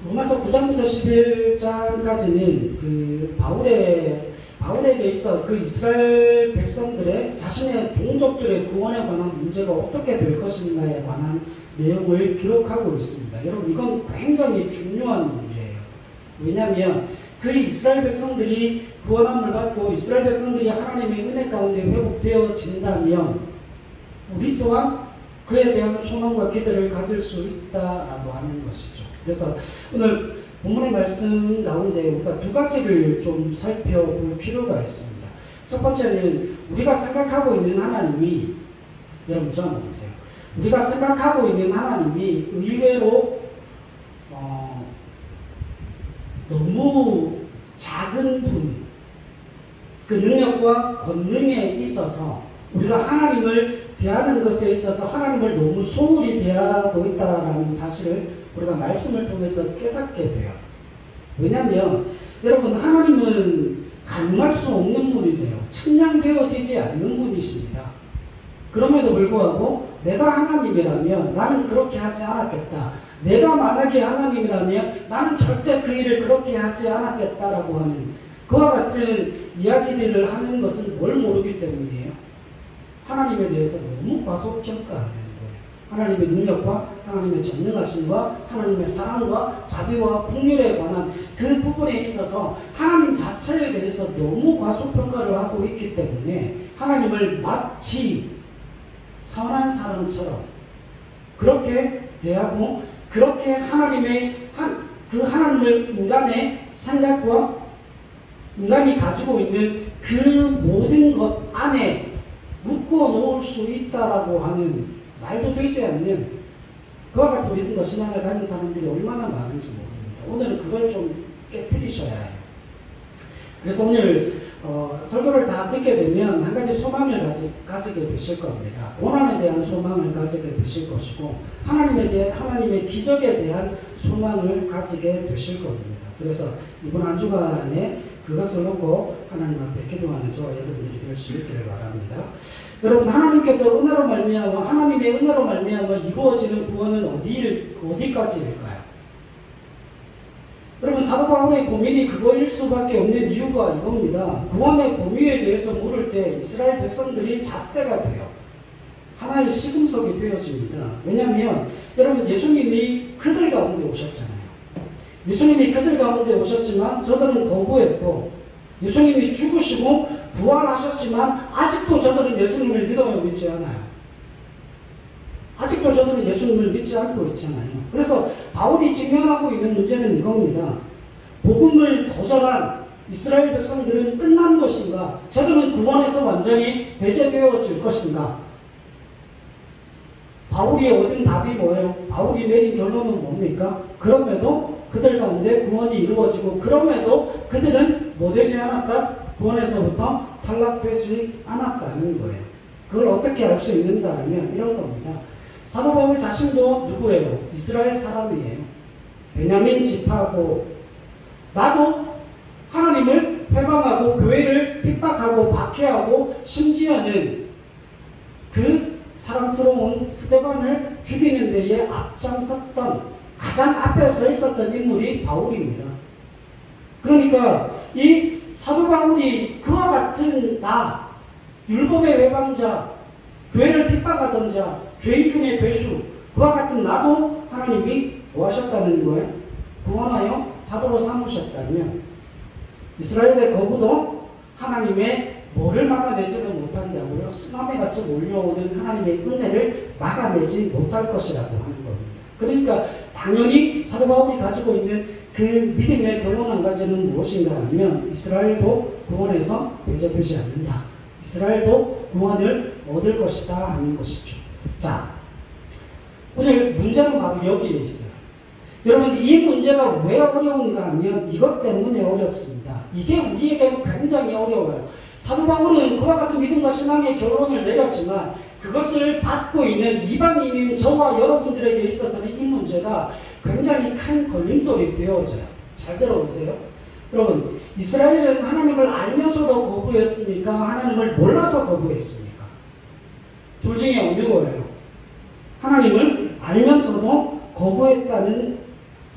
로마서 9장부터 11장까지는 그 바울에게 있어 그 이스라엘 백성들의 자신의 동족들의 구원에 관한 문제가 어떻게 될 것인가에 관한 내용을 기록하고 있습니다. 여러분, 이건 굉장히 중요한 문제예요. 왜냐하면 그 이스라엘 백성들이 구원함을 받고 이스라엘 백성들이 하나님의 은혜 가운데 회복되어진다면 우리 또한 그에 대한 소망과 기대를 가질 수 있다라고 하는 것이죠. 그래서 오늘 본문의 말씀 가운데 우리가 두 가지를 좀 살펴볼 필요가 있습니다. 첫 번째는 우리가 생각하고 있는 하나님이, 여러분 저한번 보세요. 우리가 생각하고 있는 하나님이 의외로 너무 작은 분, 그 능력과 권능에 있어서 우리가 하나님을 대하는 것에 있어서 하나님을 너무 소홀히 대하고 있다는 사실을 우리가 말씀을 통해서 깨닫게 돼요. 왜냐하면 여러분, 하나님은 가늠할 수 없는 분이세요. 측량되어지지 않는 분이십니다. 그럼에도 불구하고 내가 하나님이라면 나는 그렇게 하지 않았겠다. 내가 만약에 하나님이라면 나는 절대 그 일을 그렇게 하지 않았겠다라고 하는 그와 같은 이야기들을 하는 것은 뭘 모르기 때문이에요. 하나님에 대해서 너무 과소평가하는 거예요. 하나님의 능력과 하나님의 전능하심과 하나님의 사랑과 자비와 풍휼에 관한 그 부분에 있어서 하나님 자체에 대해서 너무 과소평가를 하고 있기 때문에 하나님을 마치 선한 사람처럼 그렇게 대하고 그렇게 그 하나님을 인간의 생각과 인간이 가지고 있는 그 모든 것 안에 묶어 놓을 수 있다라고 하는 말도 되지 않는 그와 같은 믿음과 신앙을 가진 사람들이 얼마나 많은지 모릅니다. 오늘은 그걸 좀 깨트리셔야 해요. 그래서 오늘 설교를 다 듣게 되면 한 가지 소망을 가지게 되실 겁니다. 고난에 대한 소망을 가지게 되실 것이고 하나님의 기적에 대한 소망을 가지게 되실 겁니다. 그래서 이번 한 주간에 그것을 놓고 하나님 앞에 기도하는 저 여러분들이 될 수 있기를 바랍니다. 여러분, 하나님께서 은혜로 말미암아 하나님의 은혜로 말미암아 이루어지는 구원은 어디까지일까요? 여러분, 사도 바울의 고민이 그거일 수밖에 없는 이유가 이겁니다. 구원의 범위에 대해서 물을 때 이스라엘 백성들이 잣대가 돼요. 하나의 시금석이 되어집니다. 왜냐하면 여러분, 예수님이 그들 가운데 오셨잖아요. 예수님이 그들 가운데 오셨지만 저들은 거부했고, 예수님이 죽으시고 부활하셨지만 아직도 저들은 예수님을 믿지 않아요. 아직도 저들은 예수님을 믿지 않고 있잖아요. 그래서 바울이 직면하고 있는 문제는 이겁니다. 복음을 거절한 이스라엘 백성들은 끝난 것인가? 저들은 구원에서 완전히 배제되어질 것인가? 바울이 얻은 답이 뭐예요? 바울이 내린 결론은 뭡니까? 그럼에도 그들 가운데 구원이 이루어지고 그럼에도 그들은 뭐 되지 않았다? 구원에서부터 탈락되지 않았다는 거예요. 그걸 어떻게 알 수 있는가 하면 이런 겁니다. 사도 바울 자신도 누구예요? 이스라엘 사람이에요. 베냐민 지파고, 나도 하나님을 회방하고 교회를 핍박하고 박해하고 심지어는 그 사랑스러운 스데반을 죽이는 데에 앞장섰던 가장 앞에 서 있었던 인물이 바울입니다. 그러니까 이 사도 바울이 그와 같은 율법의 외방자, 교회를 핍박하던 자, 죄인 중에 괴수, 그와 같은 나도 하나님이 뭐 하셨다는 거예요? 구원하여 사도로 삼으셨다면 이스라엘의 거부도 하나님의 뭐를 막아내지는 못한다고요? 쓰나미 같이 몰려오는 하나님의 은혜를 막아내지 못할 것이라고 하는 겁니다. 그러니까 당연히 사도 바울이 가지고 있는 그 믿음의 결론 한 가지는 무엇인가 하면 이스라엘도 구원에서 배제되지 않는다. 이스라엘도 구원을 얻을 것이다 하는 것이죠. 자, 오늘 문제는 바로 여기에 있어요. 여러분, 이 문제가 왜 어려운가 하면 이것 때문에 어렵습니다. 이게 우리에게는 굉장히 어려워요. 사도 바울은 그와 같은 믿음과 신앙의 결론을 내렸지만 그것을 받고 있는 이방인인 저와 여러분들에게 있어서는 이 문제가 굉장히 큰 걸림돌이 되어져요. 잘 들어보세요. 여러분, 이스라엘은 하나님을 알면서도 거부했습니까? 하나님을 몰라서 거부했습니까? 둘 중에 어느 거예요? 하나님을 알면서 알면서도 거부했다는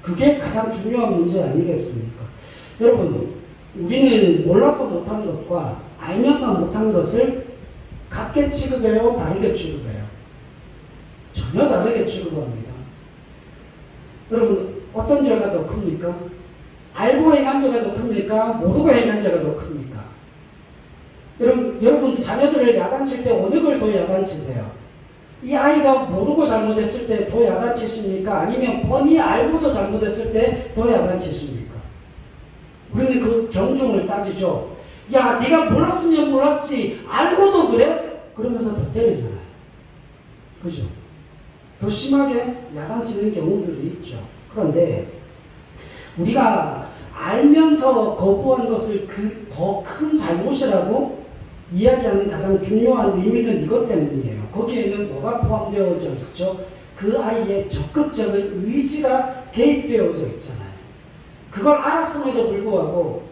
그게 가장 중요한 문제 아니겠습니까? 여러분, 우리는 몰라서 못한 것과 알면서 못한 것을 같게 취급해요? 다르게 취급해요? 전혀 다르게 취급합니다. 여러분, 어떤 죄가 더 큽니까? 알고 행한 죄가 더 큽니까? 모르고 행한 죄가 더 큽니까? 여러분 자녀들을 야단칠 때 어느 걸 더 야단치세요? 이 아이가 모르고 잘못했을 때 더 야단치십니까? 아니면 뻔히 알고도 잘못했을 때 더 야단치십니까? 우리는 그 경중을 따지죠. 야, 네가 몰랐으면 몰랐지 알고도 그래? 그러면서 더 때리잖아요. 그죠? 더 심하게 야단치는 경우들이 있죠. 그런데 우리가 알면서 거부한 것을 그 더 큰 잘못이라고 이야기하는 가장 중요한 의미는 이것 때문이에요. 거기에는 뭐가 포함되어져 있죠? 그 아이의 적극적인 의지가 개입되어져 있잖아요. 그걸 알았음에도 불구하고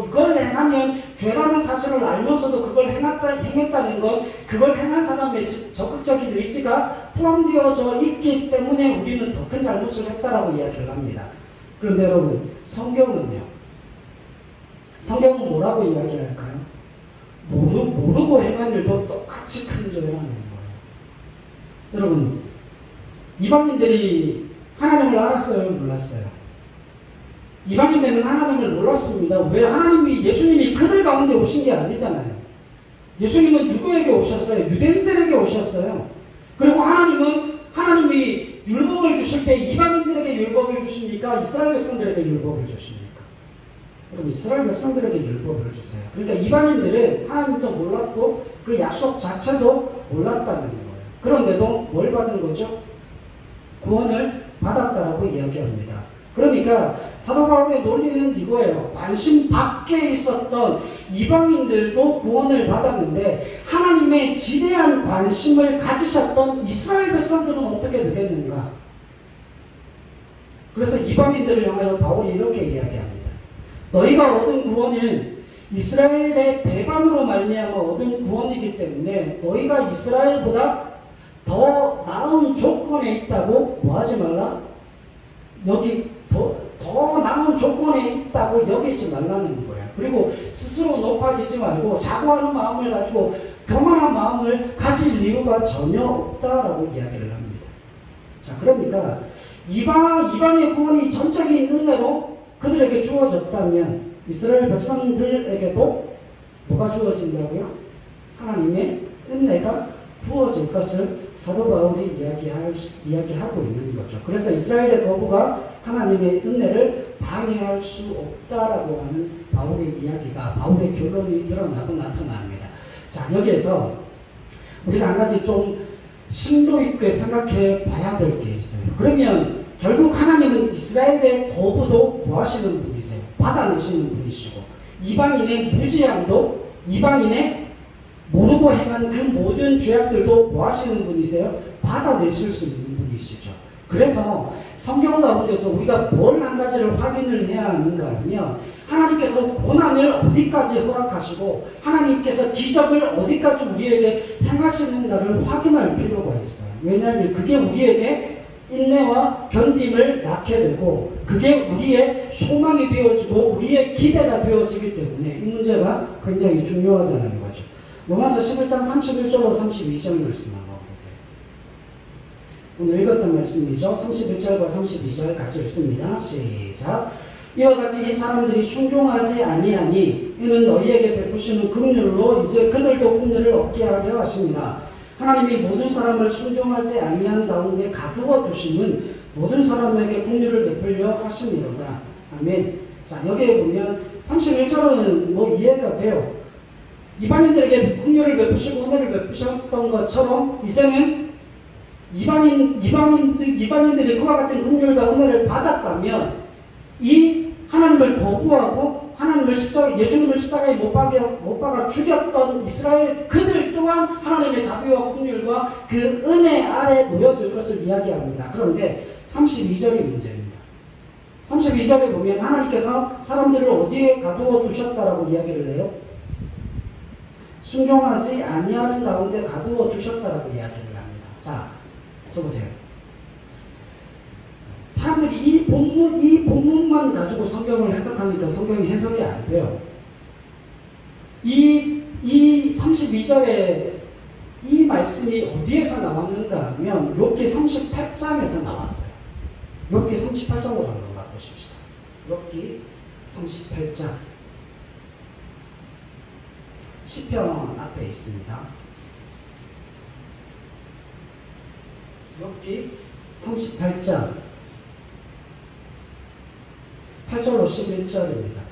이걸 행하면 죄라는 사실을 알면서도 그걸 행했다는 건 그걸 행한 사람의 적극적인 의지가 포함되어져 있기 때문에 우리는 더 큰 잘못을 했다라고 이야기를 합니다. 그런데 여러분, 성경은 뭐라고 이야기할까요? 모르고 행한 일도 똑같이 큰 죄라는 거예요. 여러분, 이방인들이 하나님을 알았어요? 몰랐어요? 이방인들은 하나님을 몰랐습니다. 왜? 예수님이 그들 가운데 오신 게 아니잖아요. 예수님은 누구에게 오셨어요? 유대인들에게 오셨어요. 그리고 하나님이 율법을 주실 때 이방인들에게 율법을 주십니까? 이스라엘 백성들에게 율법을 주십니까? 여러분, 이스라엘 백성들에게 율법을 주세요. 그러니까 이방인들은 하나님도 몰랐고 그 약속 자체도 몰랐다는 거예요. 그런데도 뭘 받은 거죠? 구원을 받았다라고 이야기합니다. 그러니까 사도 바울의 논리는 이거예요. 관심 밖에 있었던 이방인들도 구원을 받았는데 하나님의 지대한 관심을 가지셨던 이스라엘 백성들은 어떻게 되겠는가? 그래서 이방인들을 향하여 바울이 이렇게 이야기합니다. 너희가 얻은 구원은 이스라엘의 배반으로 말미암아 얻은 구원이기 때문에 너희가 이스라엘보다 더 나은 조건에 있다고 뭐하지 말라? 여기 더 나은 조건에 있다고 여기지 말라는 거예요. 그리고 스스로 높아지지 말고 자고하는 마음을 가지고 교만한 마음을 가질 이유가 전혀 없다라고 이야기를 합니다. 자, 그러니까 이방의 구원이 전적인 은혜로 그들에게 주어졌다면 이스라엘 백성들에게도 뭐가 주어진다고요? 하나님의 은혜가 부어질 것을 사도 바울이 이야기하고 있는 거죠. 그래서 이스라엘의 거부가 하나님의 은혜를 방해할 수 없다라고 하는 바울의 결론이 드러나고 나타납니다. 자, 여기에서 우리가 한 가지 좀 심도 있게 생각해 봐야 될 게 있어요. 그러면 결국 하나님은 이스라엘의 거부도 뭐 하시는 분이세요? 받아내시는 분이시고, 이방인의 무지함도, 이방인의 모르고 행한 그 모든 죄악들도 뭐 하시는 분이세요? 받아내실 수 있는 분이시죠. 그래서 성경 가운데서 우리가 뭘 한 가지를 확인을 해야 하는가 하면, 하나님께서 고난을 어디까지 허락하시고 하나님께서 기적을 어디까지 우리에게 행하시는가를 확인할 필요가 있어요. 왜냐하면 그게 우리에게 인내와 견딤을 낳게 되고 그게 우리의 소망이 되어지고 우리의 기대가 되어지기 때문에 이 문제가 굉장히 중요하다는 거죠. 로마서 11장 31절로 32절 말씀 한번 보세요. 오늘 읽었던 말씀이죠. 31절과 32절 같이 읽습니다. 시작. 이와 같이 이 사람들이 순종하지 아니하니 이는 너희에게 베푸시는 긍휼로 이제 그들도 긍휼을 얻게 하려 하십니다. 하나님이 모든 사람을 순종하지 아니한 가운데 가두어 두심은 모든 사람에게 긍휼을 베풀려 하심이로다. 아멘. 자, 여기에 보면 31절은 뭐 이해가 돼요. 이방인들에게 긍휼을 베푸시고 은혜를 베푸셨던 것처럼 이제는 이방인들이 그와 같은 긍휼과 은혜를 받았다면 이 하나님을 거부하고 예수님을 십자가에 못 박아 죽였던 이스라엘 그들 또한 하나님의 자비와 긍휼과 그 은혜 아래 모여질 것을 이야기합니다. 그런데 32절이 문제입니다. 32절에 보면 하나님께서 사람들을 어디에 가두어 두셨다라고 이야기를 해요? 순종하지 아니하는 가운데 가두어 두셨다라고 이야기를 합니다. 자, 저 보세요. 사람들이 이 본문만 가지고 성경을 해석하니까 성경이 해석이 안 돼요. 이 32절에 이 말씀이 어디에서 나왔는가 하면 욥기 38장에서 나왔어요. 욥기 38장으로 한번 가보십시다. 욥기 38장. 시편 앞에 있습니다. 욥기 38장 8절로 11절입니다.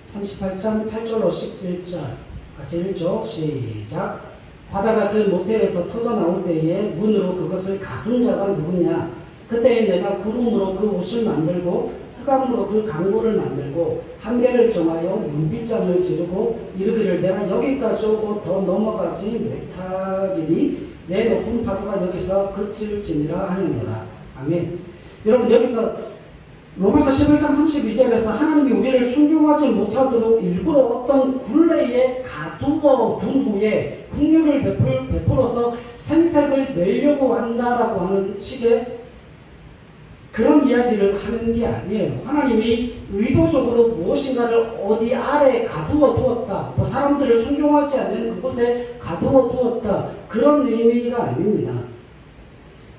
38장 8절로 11절 같이 읽죠. 시작. 바다가 그 모태에서 터져 나올 때에 문으로 그것을 가둔 자가 누구냐? 그때에 내가 구름으로 그 옷을 만들고 흑암으로 그 강고를 만들고 한계를 정하여 윤빗장을 지르고 이르기를 내가 여기까지 오고 더 넘어가지 못하리니 내 높은 파도가 여기서 그칠지니라 하느니라. 아멘. 여러분 여기서 로마서 11장 32절에서 하나님이 우리를 순종하지 못하도록 일부러 어떤 굴레에 가두어 둔 후에 국류를 베풀어서 생색을 내려고 한다라고 하는 식의 그런 이야기를 하는 게 아니에요. 하나님이 의도적으로 무엇인가를 어디 아래에 가두어 두었다. 뭐 사람들을 순종하지 않는 그곳에 가두어 두었다. 그런 의미가 아닙니다.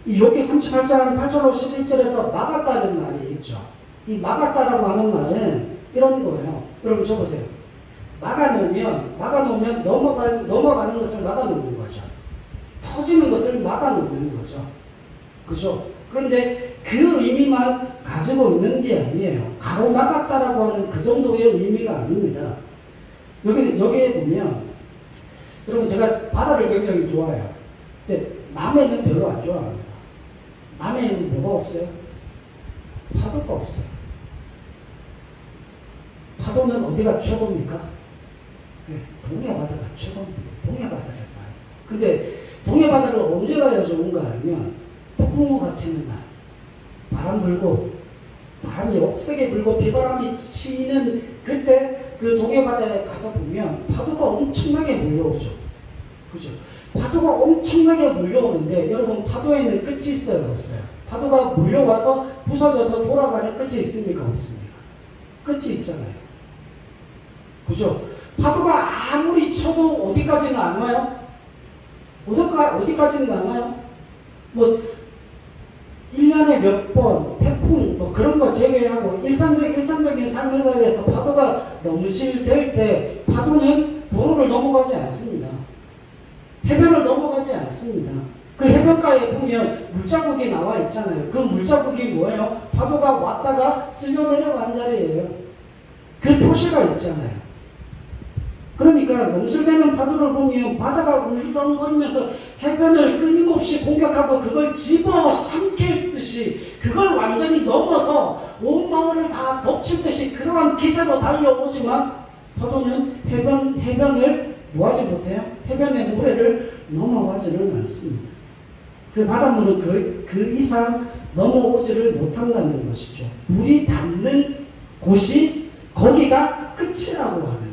이 욥기 38장 8절로 11절에서 막았다는 말이 있죠. 이 막았다라고 하는 말은 이런 거예요. 여러분 저 보세요. 막아놓으면 넘어가는 것을 막아놓는 거죠. 터지는 것을 막아놓는 거죠. 그죠? 그런데 그 의미만 가지고 있는 게 아니에요. 가로막았다라고 하는 그 정도의 의미가 아닙니다. 여기에 보면 여러분 제가 바다를 굉장히 좋아해요. 근데 남해는 별로 안 좋아합니다. 남해에는 뭐가 없어요? 파도가 없어요. 파도는 어디가 최고입니까? 네, 동해바다가 최고입니다. 동해바다를 봐요. 근데 동해바다를 언제 가야 좋은가 하면 폭풍우가 치는 날, 바람 불고 바람이 억세게 불고 비바람이 치는 그때 그 동해바다에 가서 보면 파도가 엄청나게 몰려오죠. 그죠? 파도가 엄청나게 몰려오는데 여러분 파도에는 끝이 있어요? 없어요? 파도가 몰려와서 부서져서 돌아가는 끝이 있습니까? 없습니까? 끝이 있잖아요. 그죠? 파도가 아무리 쳐도 어디까지는 안 와요? 어디까지는 안 와요? 뭐 1년에 몇 번 태풍 뭐 그런 거 제외하고 일상적인 삶의 자리에서 파도가 넘실댈 때 파도는 도로를 넘어가지 않습니다. 해변을 넘어가지 않습니다. 그 해변가에 보면 물자국이 나와 있잖아요. 그 물자국이 뭐예요? 파도가 왔다가 쓸려 내려간 자리예요. 그 표시가 있잖아요. 그러니까 넘실대는 파도를 보면 바다가 으르렁거리면서 해변을 끊임없이 공격하고 그걸 집어삼킬 듯이 그걸 완전히 넘어서 온 마을을 다 덮칠 듯이 그러한 기세로 달려오지만 파도는 해변을 뭐하지 못해요? 해변의 모래를 넘어가지를 않습니다. 그 바닷물은 그 이상 넘어오지를 못한다는 것이죠. 물이 닿는 곳이 거기가 끝이라고 하는 거예요.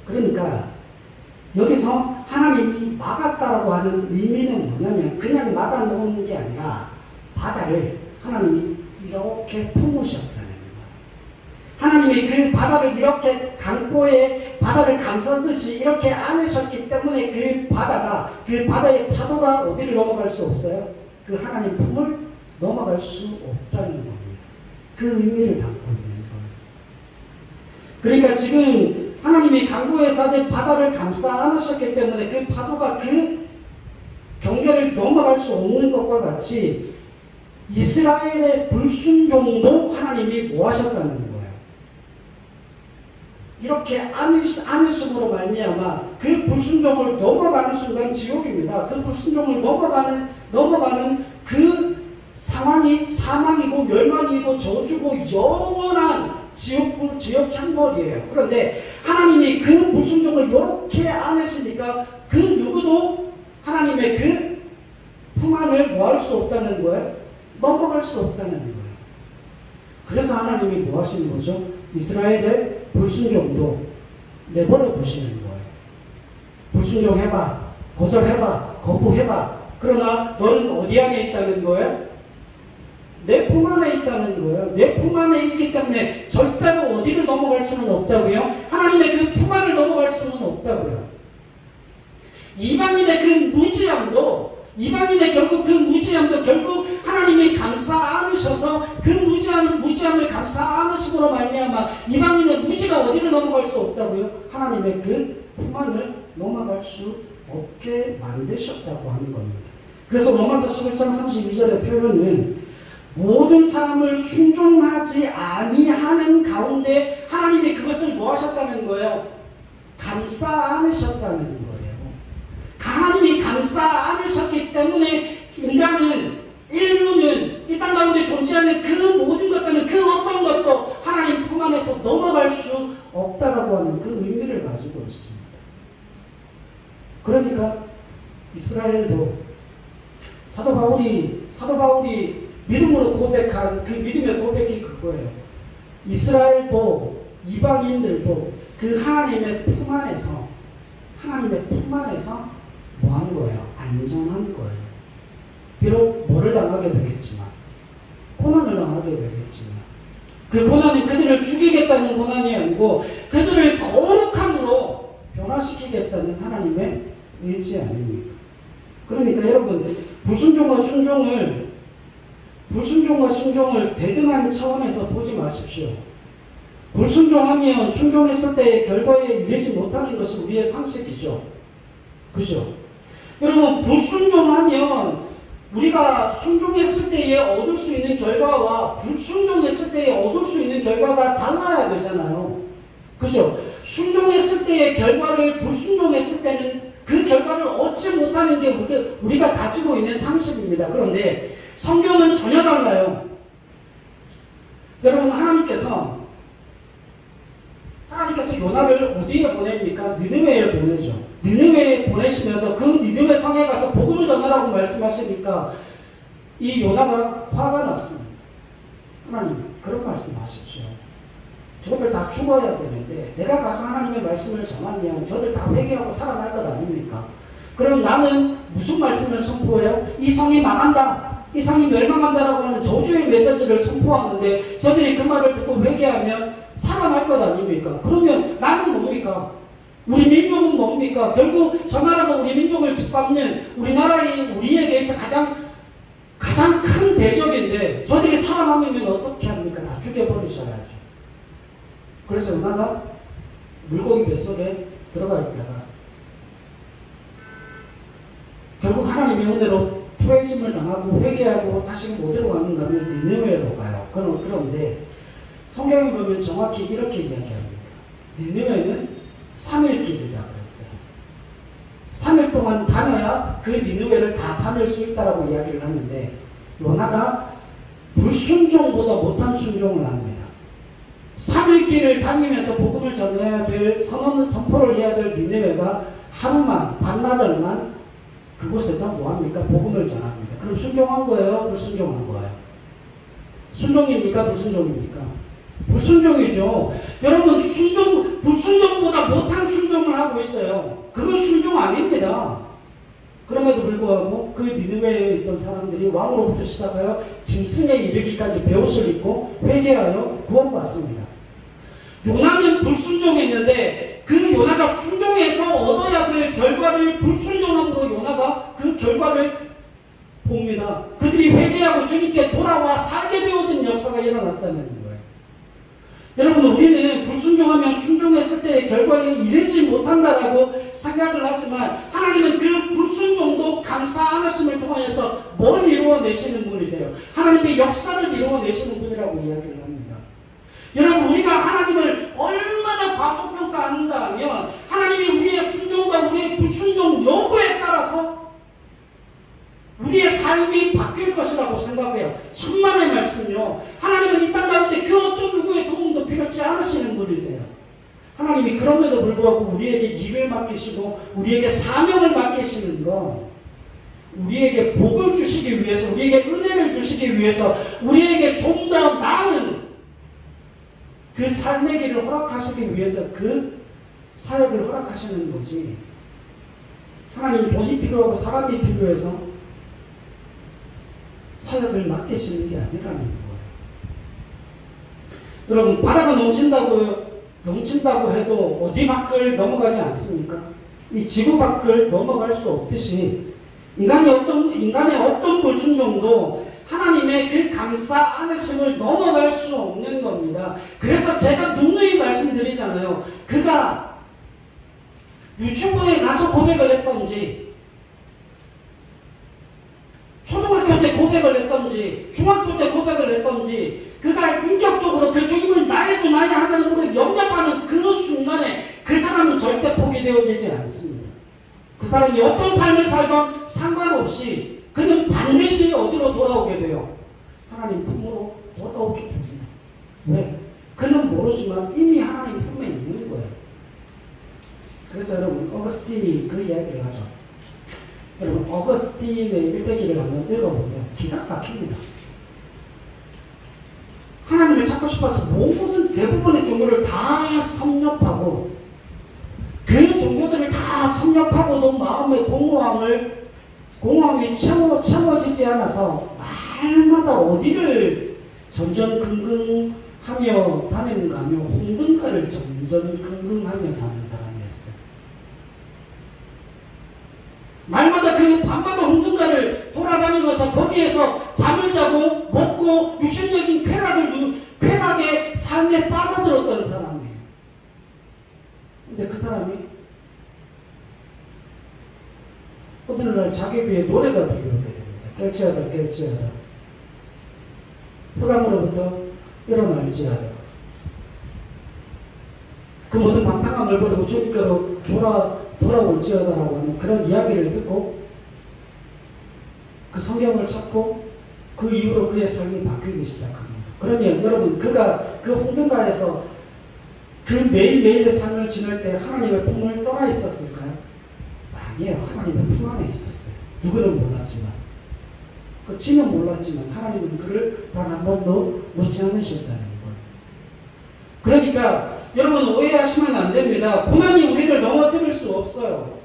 그러니까 여기서 하나님이 막았다라고 하는 의미는 뭐냐면 그냥 막아놓은 게 아니라 바다를 하나님이 이렇게 품으셨다는 거예요. 하나님이 그 바다를 이렇게 강보에 바다를 감싸듯이 이렇게 안으셨기 때문에 그 바다의 파도가 어디를 넘어갈 수 없어요? 그 하나님 품을 넘어갈 수 없다는 겁니다. 그 의미를 담고 있는 거예요. 그러니까 지금 하나님이 강보에서 바다를 감싸 안으셨기 때문에 그 파도가 그 경계를 넘어갈 수 없는 것과 같이 이스라엘의 불순종도 하나님이 뭐 하셨다는 거예요? 이렇게 안으심으로 말미암아 그 불순종을 넘어가는 순간 지옥입니다. 그 불순종을 넘어가는 그 상황이 사망이고 멸망이고 저주고 영원한 지옥 향벌이에요. 그런데 하나님이 그 불순종을 이렇게 안으시니까 그 누구도 하나님의 그 품 안을 뭐 할 수 없다는 거예요? 넘어갈 수 없다는 거예요. 그래서 하나님이 뭐 하시는 거죠? 이스라엘의 불순종도 내버려 두시는 거예요. 불순종해봐. 거절해봐, 거부해봐. 그러나 너는 어디 안에 있다는 거예요? 내 품 안에 있다는 거예요. 내 품 안에 있기 때문에 절대로 어디를 넘어갈 수는 없다고요. 하나님의 그 품 안을 넘어갈 수는 없다고요. 이방인의 그 무지함도, 이방인의 결국 그 무지함도 결국 하나님이 감싸 안으셔서 그 무지함을 감싸 안으심으로 말미암아 이방인의 무지가 어디를 넘어갈 수 없다고요. 하나님의 그 품 안을 넘어갈 수 없게 만드셨다고 하는 겁니다. 그래서 로마서 11장 32절의 표현은 모든 사람을 순종하지 아니하는 가운데 하나님이 그것을 뭐 하셨다는 거예요? 감싸 안으셨다는 거예요. 하나님이 감싸 안으셨기 때문에 인류는 이 땅 가운데 존재하는 그 모든 것들은 그 어떤 것도 하나님 품 안에서 넘어갈 수 없다라고 하는 그 의미를 가지고 있습니다. 그러니까 이스라엘도 사도 바울이 믿음으로 고백한 그 믿음의 고백이 그거예요. 이스라엘도 이방인들도 그 하나님의 품 안에서 뭐 하는 거예요? 안전한 거예요. 비록 뭐를 당하게 되겠지만, 고난을 당하게 되겠지만, 그 고난은 그들을 죽이겠다는 고난이 아니고 그들을 거룩함으로 변화시키겠다는 하나님의 의지 아닙니까? 그러니까 여러분, 불순종과 순종을 대등한 차원에서 보지 마십시오. 불순종하면 순종했을 때의 결과에 이르지 못하는 것이 우리의 상식이죠. 그죠? 여러분, 불순종하면 우리가 순종했을 때에 얻을 수 있는 결과와 불순종했을 때에 얻을 수 있는 결과가 달라야 되잖아요. 그죠? 순종했을 때의 결과를 불순종했을 때는 그 결과를 얻지 못하는 게 우리가 가지고 있는 상식입니다. 그런데 성경은 전혀 달라요. 여러분, 하나님께서 요나를 어디에 보냅니까? 니느웨에 보내죠. 니느웨에 보내시면서 그 니느웨 성에 가서 복음을 전하라고 말씀하시니까 이 요나가 화가 났습니다. 하나님, 그런 말씀하십시오. 저들 다 죽어야 되는데 내가 가서 하나님의 말씀을 전하면 저들 다 회개하고 살아날 것 아닙니까? 그럼 나는 무슨 말씀을 선포해요? 이 성이 망한다, 이 성이 멸망한다라고 하는 저주의 메시지를 선포하는데 저들이 그 말을 듣고 회개하면 살아날 것 아닙니까? 그러면 나는 뭡니까? 우리 민족은 뭡니까? 결국 저 나라가 우리 민족을 짓밟는 우리에게 있어 가장 큰 대적인데 저들이 살아남으면 어떻게 합니까? 다 죽여버리셔야죠. 그래서 요나가 물고기 뱃속에 들어가 있다가 결국 하나님의 은혜로 토해짐을 당하고 회개하고 다시 못 들어가는가 하면 니느웨로 가요. 그런데 성경에 보면 정확히 이렇게 이야기합니다. 니느웨는 3일 길이다 그랬어요. 3일 동안 다녀야 그 니느웨를 다 다닐 수 있다라고 이야기를 하는데 요나가 불순종보다 못한 순종을 합니다. 3일 길을 다니면서 복음을 전해야 될 선포를 해야 될 니느웨가 하루만 반나절만 그곳에서 뭐합니까? 복음을 전합니다. 그럼 순종한 거예요? 불순종한 거예요? 순종입니까? 불순종입니까? 불순종이죠. 여러분, 불순종보다 못한 순종을 하고 있어요. 그건 순종 아닙니다. 그럼에도 불구하고 그 니느웨에 있던 사람들이 왕으로부터 시작하여 짐승에 이르기까지 베옷을 입고 회개하여 구원받습니다. 요나는 불순종했는데 그 요나가 순종해서 얻어야 될 결과를 불순종함으로 요나가 그 결과를 봅니다. 그들이 회개하고 주님께 돌아와 살게 되어진 역사가 일어났다는 거예요. 여러분, 우리는 불순종하면 순종했을 때의 결과에 이르지 못한다라고 생각을 하지만 하나님은 그 불순종도 감사 안으심을 통하여서 뭘 이루어내시는 분이세요? 하나님의 역사를 이루어내시는 분이라고 이야기를 합니다. 여러분, 우리가 하나님을 얼마나 과소평가하는가 하면 하나님이 우리의 순종과 우리의 불순종 요구에 따라서 우리의 삶이 바뀔 것이라고 생각해요. 천만의 말씀요. 하나님은 이 땅 가운데 그 어떤 누구의 도움도 필요치 않으시는 분이세요. 하나님이 그럼에도 불구하고 우리에게 일을 맡기시고 우리에게 사명을 맡기시는 건 우리에게 복을 주시기 위해서, 우리에게 은혜를 주시기 위해서, 우리에게 좀 더 나은 그 삶의 길을 허락하시기 위해서 그 사역을 허락하시는 거지. 하나님 돈이 필요하고 사람이 필요해서 사역을 맡기시는 게 아니라는 거예요. 여러분, 바다가 넘친다고 해도 어디 밖을 넘어가지 않습니까? 이 지구 밖을 넘어갈 수 없듯이 인간의 어떤 불순종도 하나님의 그 감싸 안으심을 넘어갈 수 없는 겁니다. 그래서 제가 누누이 말씀드리잖아요. 그가 유튜브에 가서 고백을 했던지, 초등학교 때 고백을 했던지, 중학교 때 고백을 했던지, 그가 인격적으로 그 주님을 나의 주 나의 하나님으로 영접하는 그 순간에 그 사람은 절대 포기되어지지 않습니다. 그 사람이 어떤 삶을 살던 상관없이 그는 반드시 어디로 돌아오게 돼요? 하나님 품으로 돌아오게 됩니다. 왜? 그는 모르지만 이미 하나님 품에 있는 거예요. 그래서 여러분, 어거스틴이 그 이야기를 하죠. 여러분, 어거스틴의 일대기를 한번 읽어보세요. 기가 막힙니다. 하나님을 찾고 싶어서 모든 대부분의 종교를 다 섭렵하고 그 종교들을 다 섭렵하고도 마음의 공허함이 채워지지 않아서 날마다 어디를 전전긍긍하며 다니는가 하며 홍등가를 전전긍긍하며 사는 사람이었어요. 날마다 그 밤마다 홍등가를 돌아다니면서 거기에서 잠을 자고 먹고 육신적인 쾌락의 삶에 빠져들었던 사람이에요. 근데 그 사람이 어느 날 자기 귀에 노래가 들려오게 됩니다. 결제하다 결제하다 흑암으로부터 일어날지하다 그 모든 방탕함을 버리고 주님께로 돌아올지어다라고 하는 그런 이야기를 듣고 그 성경을 찾고 그 이후로 그의 삶이 바뀌기 시작합니다. 그러면 여러분, 그가 그 홍등가에서 그 매일매일의 삶을 지낼 때 하나님의 품을 떠나 있었을까요? 아니에요. 하나님의 품 안에 있었어요. 누구는 몰랐지만, 지는 몰랐지만 하나님은 그를 단 한 번도 놓지 않으셨다는 거예요. 그러니까 여러분, 오해하시면 안 됩니다. 고난이 우리를 넘어뜨릴 수 없어요.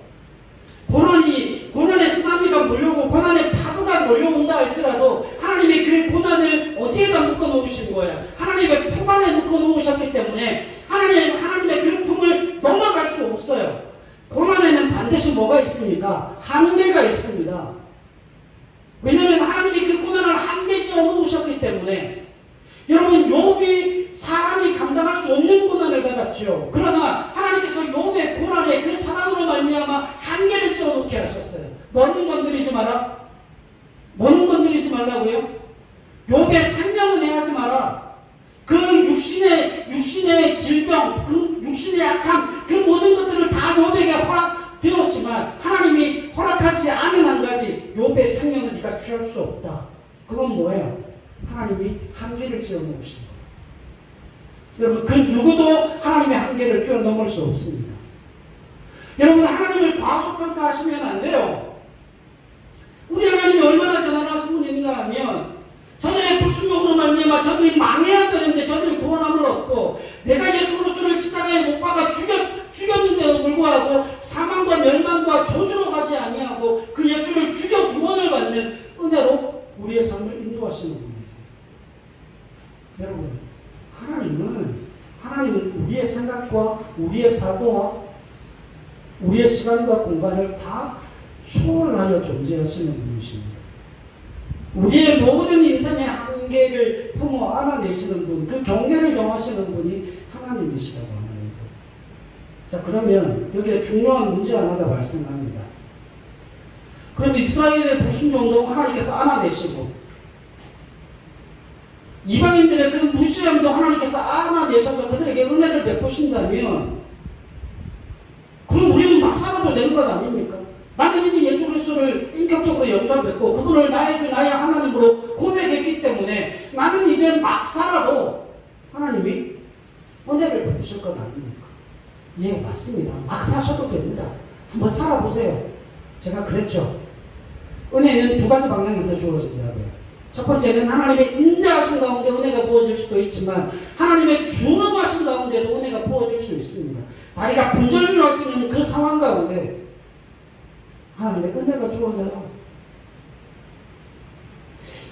고난의 쓰나미가 몰려오고 고난의 파도가 몰려온다 할지라도 하나님이 그 고난을 어디에다 묶어 놓으신 거예요? 하나님의 품 안에 묶어 놓으셨기 때문에 하나님의 그 품을 넘어갈 수 없어요. 고난에는 반드시 뭐가 있습니까? 한계가 있습니다. 왜냐하면 하나님이 그 고난을 한계 지어 놓으셨기 때문에. 여러분, 욥이 사람이 감당할 수 없는 고난을 받았죠. 그러나 하나님께서 욥의 고난에 그 사단으로 말미암아 한계를 지어놓게 하셨어요. 뭐는 건드리지 마라. 뭐는 건드리지 말라고요? 욥의 생명은 해하지 마라. 그 육신의 질병, 그 육신의 약함, 그 모든 것들을 다 욥에게 허락되었지만 하나님이 허락하지 않은 한 가지, 욥의 생명은 네가 취할 수 없다. 그건 뭐예요? 하나님이 한계를 지어놓으신 거예요. 여러분, 그 누구도 하나님의 한계를 뛰어넘을 수 없습니다. 여러분, 하나님을 과소평가하시면 안 돼요. 우리 하나님이 얼마나 대단하신 분인가 하면 저들의 불순종으로 말미암아 저들이 망해야 되는데 저들이 구원함을 얻고, 내가 예수 그리스도를 십자가에 못 박아 죽였는데도 불구하고 사망과 멸망과 저주로 가지 아니하고 그 예수를 죽여 구원을 받는 은혜로 우리의 삶을 인도하시는 분이세요. 여러분, 하나님은 우리의 생각과 우리의 사고와 우리의 시간과 공간을 다 초월하여 존재하시는 분이십니다. 우리의 모든 인생의 한계를 품어 안아내시는 분, 그 경계를 정하시는 분이 하나님이시라고 하는 거예요. 자, 그러면 여기에 중요한 문제 하나가 발생합니다. 그럼 이스라엘의 불순종도 하나님께서 안아내시고 이방인들의 그 무지함도 하나님께서 안아내셔서 그들에게 은혜를 베푸신다면 그럼 우리는 막 살아도 되는 것 아닙니까? 나는 이미 예수 그리스도를 인격적으로 영접했고 그분을 나의 주 나의 하나님으로 고백했기 때문에 나는 이제 막 살아도 하나님이 은혜를 베푸실 것 아닙니까? 예, 맞습니다. 막 사셔도 됩니다. 한번 살아보세요. 제가 그랬죠. 은혜는 두 가지 방향에서 주어진다고요. 첫 번째는 하나님의 인자하신 가운데 은혜가 부어질 수도 있지만 하나님의 준엄하신 가운데도 은혜가 부어질 수 있습니다. 다리가 분절러지는 그 상황 가운데 하나님의 은혜가 주어져요.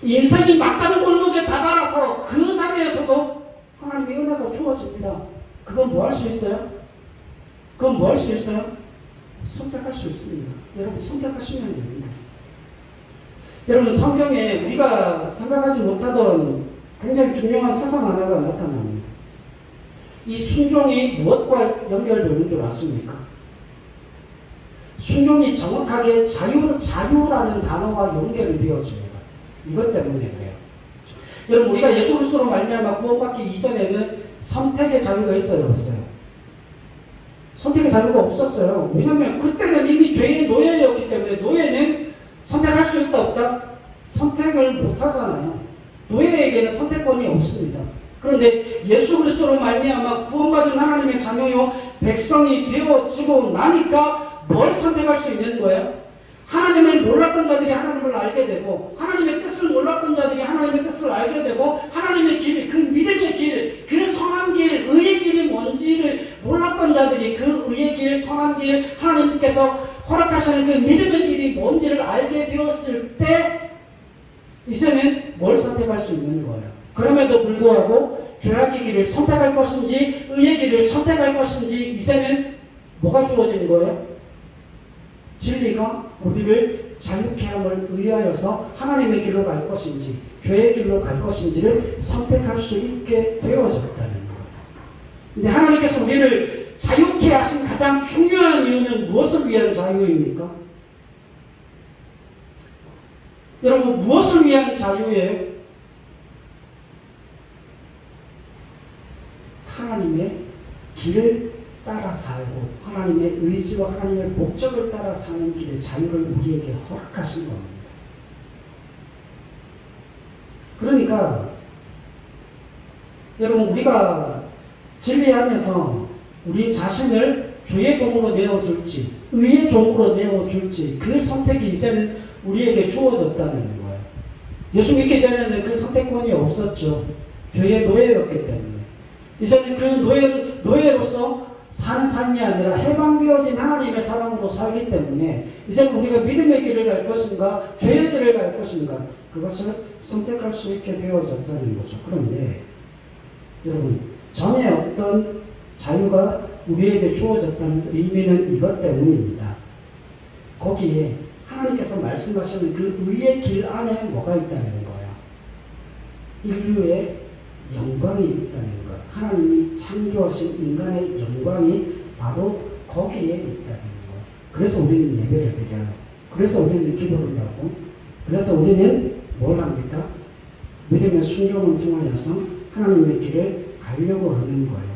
인생이 막다른 골목에 다다라서 그 자리에서도 하나님의 은혜가 주어집니다. 그건 뭐 할 수 있어요? 그건 뭐 할 수 있어요? 선택할 수 있습니다. 여러분 선택하시면 됩니다. 여러분 성경에 우리가 생각하지 못하던 굉장히 중요한 사상 하나가 나타납니다. 이 순종이 무엇과 연결되는 줄 아십니까? 순종이 정확하게 자유라는 단어와 연결이 되어집니다. 이것 때문에 그래요. 여러분 우리가 예수 그리스도로 말미암아 구원받기 이전에는 선택의 자유가 있어요, 없어요? 선택의 자유가 없었어요. 왜냐하면 그때는 이미 죄의 노예였기 때문에 노예는 선택할 수 있다 없다? 선택을 못하잖아요. 노예에게는 선택권이 없습니다. 그런데 예수 그리스도로 말미암아 구원받은 하나님의 자녀요 백성이 되어지고 나니까 뭘 선택할 수 있는 거예요? 하나님을 몰랐던 자들이 하나님을 알게 되고 하나님의 뜻을 몰랐던 자들이 하나님의 뜻을 알게 되고 하나님의 길, 그 믿음의 길, 그 선한 길, 의의 길이 뭔지를 몰랐던 자들이 그 의의 길, 선한 길, 하나님께서 허락하시는 그 믿음의 길이 뭔지를 알게 되었을 때 이제는 뭘 선택할 수 있는 거예요. 그럼에도 불구하고 죄악의 길을 선택할 것인지 의의 길을 선택할 것인지 이제는 뭐가 주어진 거예요? 진리가 우리를 자유케 함을 의하여서 하나님의 길로 갈 것인지 죄의 길로 갈 것인지를 선택할 수 있게 되어졌다는 거예요. 근데 하나님께서 우리를 자유케 하신 가장 중요한 이유는 무엇을 위한 자유입니까? 여러분 무엇을 위한 자유예요? 하나님의 길을 따라 살고 하나님의 의지와 하나님의 목적을 따라 사는 길의 자유를 우리에게 허락하신 겁니다. 그러니까 여러분 우리가 진리 안에서 우리 자신을 주의 종으로 내어줄지 의의 종으로 내어줄지 그 선택이 이제는 우리에게 주어졌다는 거예요. 예수 믿기 전에는 그 선택권이 없었죠. 죄의 노예였기 때문에. 이제는 그 노예로서 사는 삶이 아니라 해방되어진 하나님의 사랑으로 살기 때문에 이제 우리가 믿음의 길을 갈 것인가 죄의 길을 갈 것인가 그것을 선택할 수 있게 되어졌다는 거죠. 그런데 여러분 전에 어떤 자유가 우리에게 주어졌다는 의미는 이것 때문입니다. 거기에 하나님께서 말씀하시는 그 의의 길 안에 뭐가 있다는 거예요? 인류의 영광이 있다는 것. 하나님이 창조하신 인간의 영광이 바로 거기에 있다는 것. 그래서 우리는 예배를 드려요. 그래서 우리는 기도를 하고 그래서 우리는 뭘 합니까? 믿음의 순종을 통하여서 하나님의 길을 가려고 하는 거예요.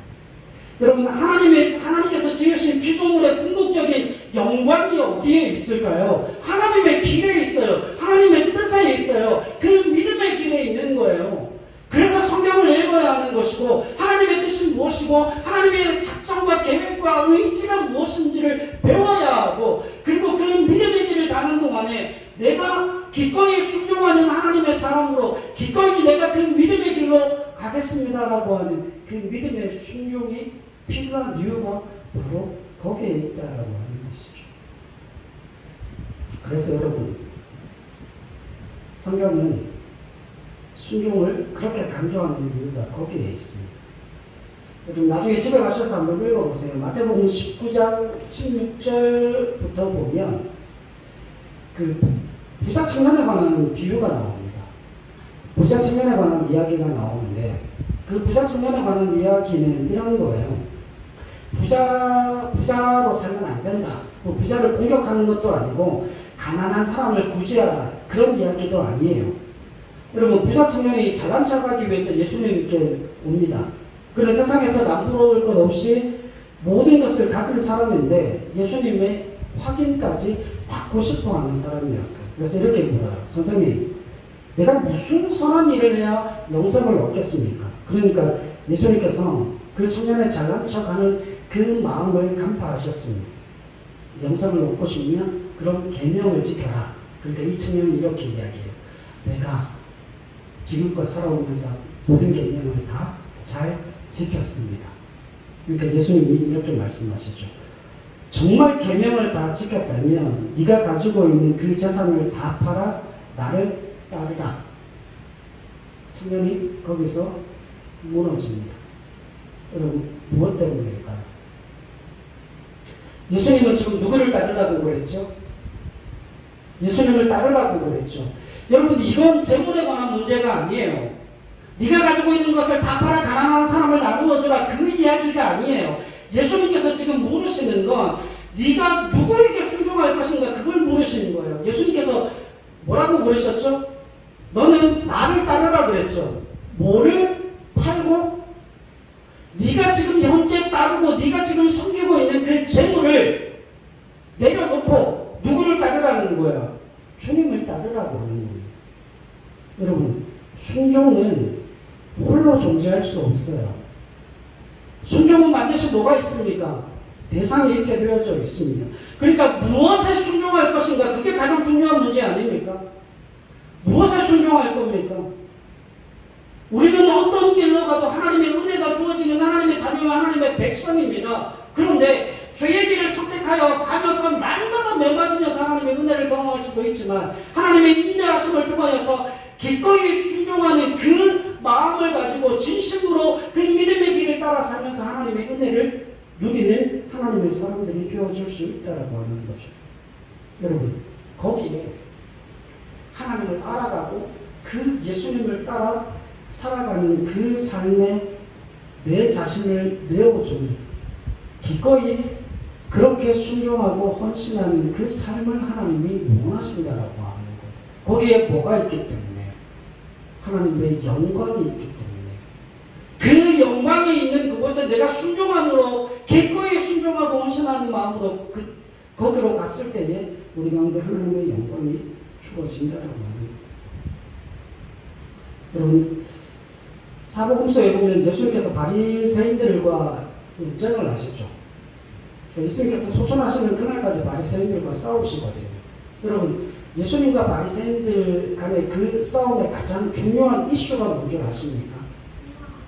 여러분 하나님께서 지으신 피조물의 궁극적인 영광이 어디에 있을까요? 하나님의 길에 있어요. 하나님의 뜻에 있어요. 그 믿음의 길에 있는 거예요. 그래서 성경을 읽어야 하는 것이고 하나님의 뜻이 무엇이고 하나님의 작정과 계획과 의지가 무엇인지를 배워야 하고 그리고 그 믿음의 길을 가는 동안에 내가 기꺼이 순종하는 하나님의 사람으로 기꺼이 내가 그 믿음의 길로 가겠습니다라고 하는 그 믿음의 순종이 필요한 이유가 바로 거기에 있다라고 하는 것이죠. 그래서 여러분 성경은 순종을 그렇게 강조하는 이유가 거기에 있습니다. 여러분 나중에 집에 가셔서 한번 읽어보세요. 마태복음 19장 16절부터 보면 그 부자 청년에 관한 비유가 나옵니다. 부자 청년에 관한 이야기가 나오는데 그 부자 청년에 관한 이야기는 이런 거예요. 부자로 살면 안 된다. 뭐 부자를 공격하는 것도 아니고 가난한 사람을 구제하라. 그런 이야기도 아니에요. 여러분 부자 청년이 잘난 척하기 위해서 예수님께 옵니다. 그는 세상에서 남부러울 것 없이 모든 것을 가진 사람인데 예수님의 확인까지 받고 싶어하는 사람이었어요. 그래서 이렇게 물어요. 선생님 내가 무슨 선한 일을 해야 영생을 얻겠습니까? 그러니까 예수님께서 그 청년의 잘난 척하는 그 마음을 간파하셨습니다. 영생을 얻고 싶으면 그럼 계명을 지켜라. 그러니까 이 청년이 이렇게 이야기해요. 내가 지금껏 살아오면서 모든 계명을 다 잘 지켰습니다. 그러니까 예수님이 이렇게 말씀하시죠. 정말 계명을 다 지켰다면 네가 가지고 있는 그 재산을 다 팔아 나를 따르라. 청년이 거기서 무너집니다. 여러분, 무엇 때문일까요? 예수님은 지금 누구를 따르라고 그랬죠? 예수님을 따르라고 그랬죠. 여러분, 이건 재물에 관한 문제가 아니에요. 네가 가지고 있는 것을 다 팔아 가난한 사람을 나누어 주라, 그 이야기가 아니에요. 예수님께서 지금 물으시는 건 네가 누구에게 순종할 것인가, 그걸 물으시는 거예요. 예수님께서 뭐라고 물으셨죠? 너는 나를 따르라 그랬죠. 뭐를 팔고 네가 지금 현재 따르고 네가 지금 섬기고 있는 그 재물을 내려놓고 누구를 따르라는 거예요? 주님을 따르라고 하는 거예요. 여러분, 순종은 홀로 존재할 수 없어요. 순종은 반드시 뭐가 있습니까? 대상이 있게 되어져 있습니다. 그러니까 무엇에 순종할 것인가, 그게 가장 중요한 문제 아닙니까? 무엇에 순종할 겁니까? 우리는 어떤 길로 가도 하나님의 은혜가 주어지는 하나님의 자녀와 하나님의 백성입니다. 그런데 죄의 길을 선택하여 가면서 날마다 매맞으면서 하나님의 은혜를 경험할 수도 있지만, 하나님의 인자하심을 통하여서 기꺼이 순종하는 그 마음을 가지고 진심으로 그 믿음의 길을 따라 살면서 하나님의 은혜를 누리는 하나님의 사람들이 되어질 수 있다라고 하는 거죠. 여러분, 거기에 하나님을 알아가고 그 예수님을 따라 살아가는 그 삶에 내 자신을 내어주는, 기꺼이 그렇게 순종하고 헌신하는 그 삶을 하나님이 원하신다라고 하는 거예요. 거기에 뭐가 있기 때문에? 하나님의 영광이 있기 때문에. 그 영광이 있는 그곳에 내가 순종함으로, 기꺼이 순종하고 헌신하는 마음으로 거기로 갔을 때에 우리 가운데 하나님의 영광이 주어진다라고 하는 거예요. 여러분, 사복음서에 보면 예수님께서 바리새인들과 전쟁을 하셨죠. 예수님께서 소천하시는 그날까지 바리새인들과 싸우시거든요. 여러분, 예수님과 바리새인들 간의 그 싸움의 가장 중요한 이슈가 뭔지 아십니까?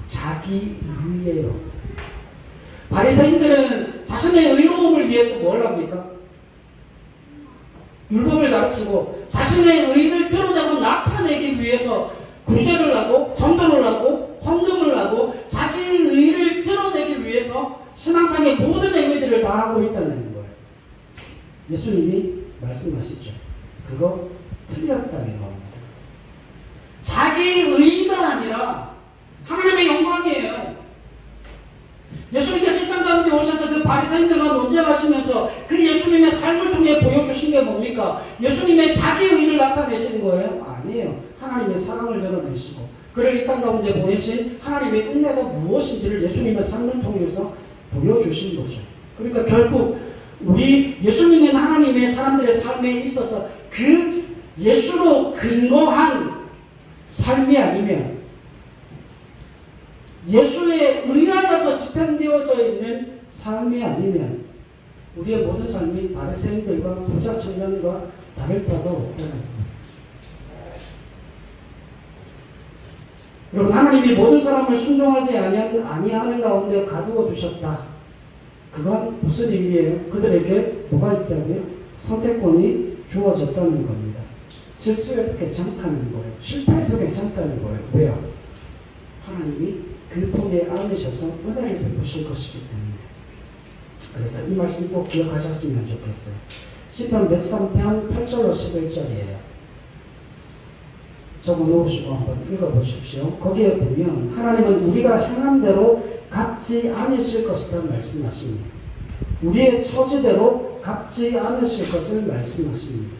자기 의예요. 바리새인들은 자신의 의로움을 위해서 뭘 합니까? 율법을 가르치고 자신의 의를 드러내고 나타내기 위해서 구제를 하고 전도를 하고 헌금을 하고 자기 의를 드러내기 위해서 신앙상의 모든 행위들을 다 하고 있다는 거예요. 예수님이 말씀하시죠. 그거 틀렸다는 겁니다. 자기 의가 아니라 하나님의 영광이에요. 예수님께서 이 땅 가운데 오셔서 그 바리새인들과 논쟁하시면서 그 예수님의 삶을 통해 보여주신 게 뭡니까? 예수님의 자기 의를 나타내시는 거예요? 아니에요. 하나님의 사랑을 드러내시고 그를 이 땅 가운데 보내신 하나님의 은혜가 무엇인지를 예수님의 삶을 통해서 보여주신 거죠. 그러니까 결국 우리 예수 믿는 하나님의 사람들의 삶에 있어서 그 예수로 근거한 삶이 아니면, 예수에 의하여서 지탱되어져 있는 삶이 아니면 우리의 모든 삶이 바리새인들과 부자 청년과 다를 바가 없다는 거예요. 여러분, 하나님이 모든 사람을 순종하지 아니하는 가운데 가두어 두셨다. 그건 무슨 의미예요? 그들에게 뭐가 있다고요? 선택권이 주어졌다는 겁니다. 실수해도 괜찮다는 거예요. 실패해도 괜찮다는 거예요. 왜요? 하나님이 그 품에 안으셔서 은혜를 베푸실 것이기 때문에. 그래서 이 말씀 꼭 기억하셨으면 좋겠어요. 시편 103편 8절로 11절이에요. 적어놓으시고 한번 읽어보십시오. 거기에 보면 하나님은 우리가 행한 대로 갚지 않으실 것이다 말씀하십니다. 우리의 처지대로 갚지 않으실 것을 말씀하십니다.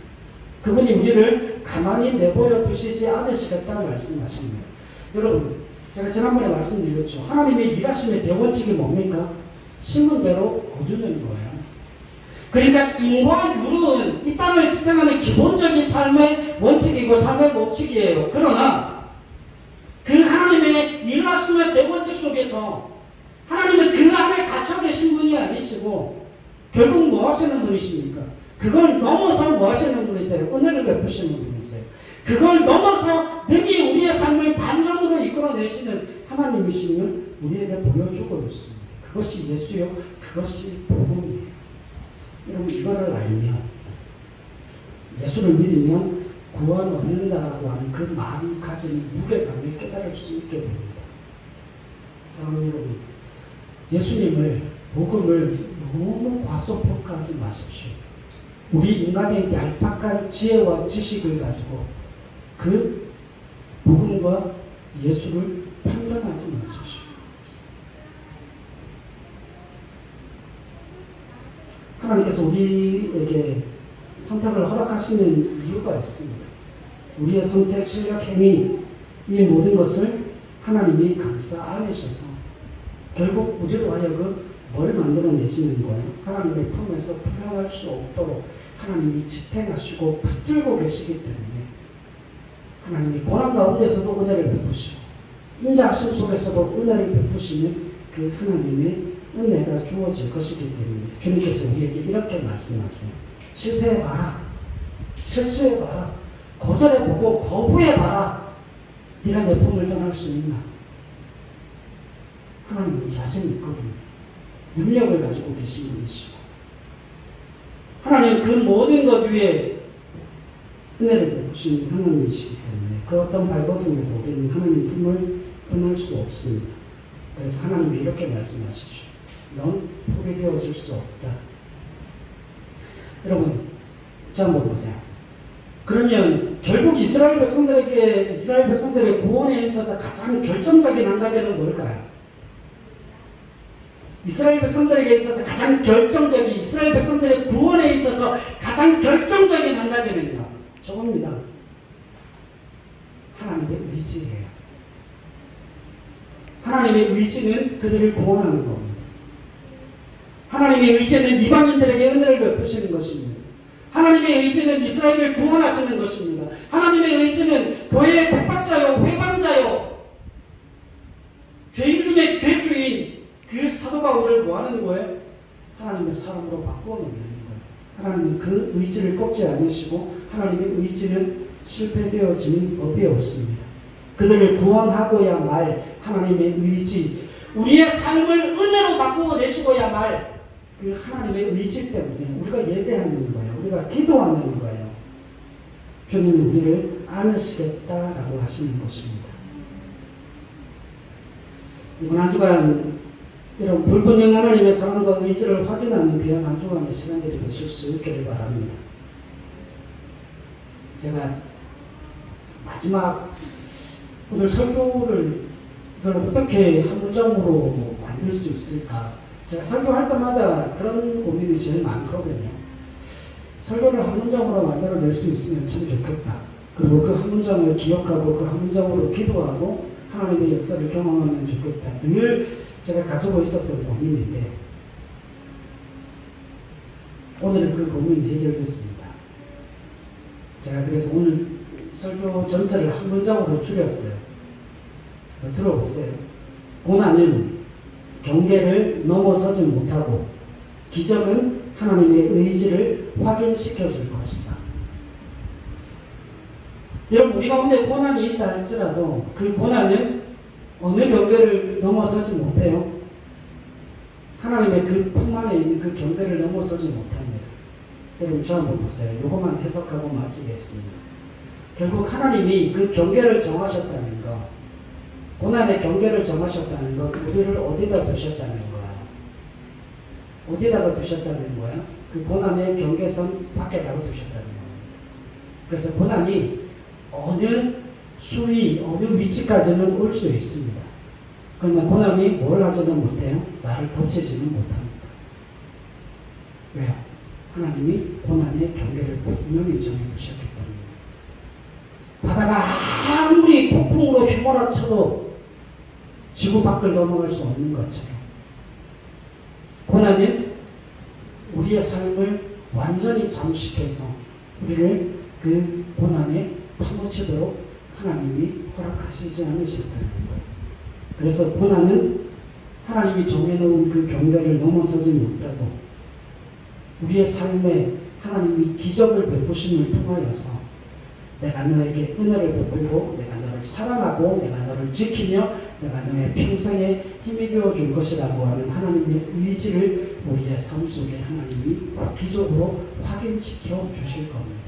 그분이 우리를 가만히 내버려 두시지 않으시겠다 말씀하십니다. 여러분, 제가 지난번에 말씀드렸죠. 하나님의 일하심의 대원칙이 뭡니까? 심은 대로 거두는 거예요. 그러니까 인과 율은 이 땅을 지탱하는 기본적인 삶의 원칙이고 삶의 법칙이에요. 그러나 그 하나님의 일하심의 대원칙 속에서 하나님은 그 안에 갇혀 계신 분이 아니시고 결국 뭐 하시는 분이십니까? 그걸 넘어서 뭐 하시는 분이세요? 은혜를 베푸시는 분이세요. 그걸 넘어서 능히 우리의 삶을 반전으로 이끌어내시는 하나님이심을 우리에게 보여주고 있습니다. 그것이 예수요, 그것이 복음이에요. 여러분 이거를 알면 예수를 믿으면 구원 얻는다라고 하는 그 말이 가지는 무게감을 깨달을 수 있게 됩니다. 사랑하는 여러분, 예수님을 복음을 너무 과소평가하지 마십시오. 우리 인간의 얄팍한 지혜와 지식을 가지고 그 복음과 예수를 판단하지 마십시오. 하나님께서 우리에게 선택을 허락하시는 이유가 있습니다. 우리의 선택, 실력, 행위, 이 모든 것을 하나님이 감싸 안으셔서 결국 우리로 하여금 뭘 만들어내시는 거예요? 하나님의 품에서 풀려날 수 없도록 하나님이 지탱하시고 붙들고 계시기 때문에 하나님이 고난 가운데서도 은혜를 베푸시고 인자하심 속에서도 은혜를 베푸시는 그 하나님의 은혜가 주어질 것이기 때문에 주님께서 우리에게 이렇게 말씀하세요. 실패해봐라. 실수해봐라. 거절해보고 거부해봐라. 네가 내 품을 떠날 수 있나? 하나님은 자신이 있거든요. 능력을 가지고 계신 분이시고 하나님 그 모든 것 위에 은혜를 베푸시는 하나님이시기 때문에 그 어떤 발버둥에도 우리는 하나님 품을 떠날 수 없습니다. 그래서 하나님이 이렇게 말씀하시죠. 넌 포기되어질 수 없다. 여러분, 자 한번 보세요. 그러면 결국 이스라엘 백성들의 구원에 있어서 가장 결정적인 한 가지는 뭘까요? 이스라엘 백성들에게 있어서 가장 결정적인, 이스라엘 백성들의 구원에 있어서 가장 결정적인 한 가지는요, 저겁니다. 하나님의 의지예요. 하나님의 의지는 그들을 구원하는 겁니다. 하나님의 의지는 이방인들에게 은혜를 베푸시는 것입니다. 하나님의 의지는 이스라엘을 구원하시는 것입니다. 하나님의 의지는 교회의 백박자요, 회방자요, 죄인 중에 괴수인 그 사도 바울을 뭐하는 거예요? 하나님의 사람으로 바꾸어 놓는 거예요. 하나님은 그 의지를 꺾지 않으시고 하나님의 의지는 실패되어지는 법이 없습니다. 그들을 구원하고야 말 하나님의 의지, 우리의 삶을 은혜로 바꾸어 내시고야 말 그 하나님의 의지 때문에 우리가 예배하는 거예요. 우리가 기도하는 거예요. 주님은 우리를 안으시겠다라고 하시는 것입니다. 이번 한 주간 이런 불분명 하나님의 사랑과 의지를 확인하는 귀한 한 주간의 시간들이 되실 수 있기를 바랍니다. 제가 마지막 오늘 설교를 이걸 어떻게 한 문장으로 만들 수 있을까? 제가 설교할 때마다 그런 고민이 제일 많거든요. 설교를 한 문장으로 만들어낼 수 있으면 참 좋겠다. 그리고 그 한 문장을 기억하고 그 한 문장으로 기도하고 하나님의 역사를 경험하면 좋겠다. 늘 제가 가지고 있었던 고민인데 오늘은 그 고민이 해결됐습니다. 제가 그래서 오늘 설교 전체를 한 문장으로 줄였어요. 들어보세요. 고난은 경계를 넘어서지 못하고 기적은 하나님의 의지를 확인시켜 줄 것이다. 여러분, 우리 가운데 고난이 있다 할지라도 그 고난은 어느 경계를 넘어서지 못해요. 하나님의 그 품 안에 있는 그 경계를 넘어서지 못합니다. 여러분, 저 한번 보세요. 이것만 해석하고 마치겠습니다. 결국 하나님이 그 경계를 정하셨다는 거, 고난의 경계를 정하셨다는 것, 우리를 어디다 두셨다는 거야? 어디다가 두셨다는 거야? 그 고난의 경계선 밖에다가 두셨다는 겁니다. 그래서 고난이 어느 수위, 어느 위치까지는 올 수 있습니다. 그러나 고난이 뭘 하지는 못해요? 나를 덮치지는 못합니다. 왜요? 하나님이 고난의 경계를 분명히 정해두셨기 때문에. 바다가 아무리 폭풍으로 휘몰아쳐도 지구 밖을 넘어갈 수 없는 것처럼 고난은 우리의 삶을 완전히 잠식해서 우리를 그 고난에 파묻히도록 하나님이 허락하시지 않으셨다는 거예요. 그래서 고난은 하나님이 정해놓은 그 경계를 넘어서지 못하고 우리의 삶에 하나님이 기적을 베푸심을 통하여서 내가 너에게 은혜를 베풀고 내가 너를 너를 사랑하고 내가 너를 지키며 내가 너의 평생에 힘이 되어줄 것이라고 하는 하나님의 의지를 우리의 삶 속에 하나님이 기적으로 확인시켜 주실 겁니다.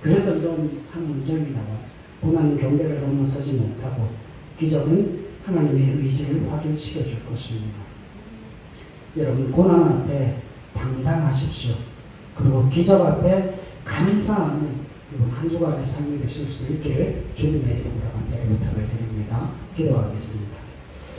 그래서 이런 한 문장이 나왔어요. 고난은 경계를 넘어서지 못하고 기적은 하나님의 의지를 확인시켜 줄 것입니다. 여러분, 고난 앞에 당당하십시오. 그리고 기적 앞에 감사하는 이번 한 주간의 삶이 되실 수 있기를 주님의 이름으로 간절히 부탁을 드립니다. 기도하겠습니다.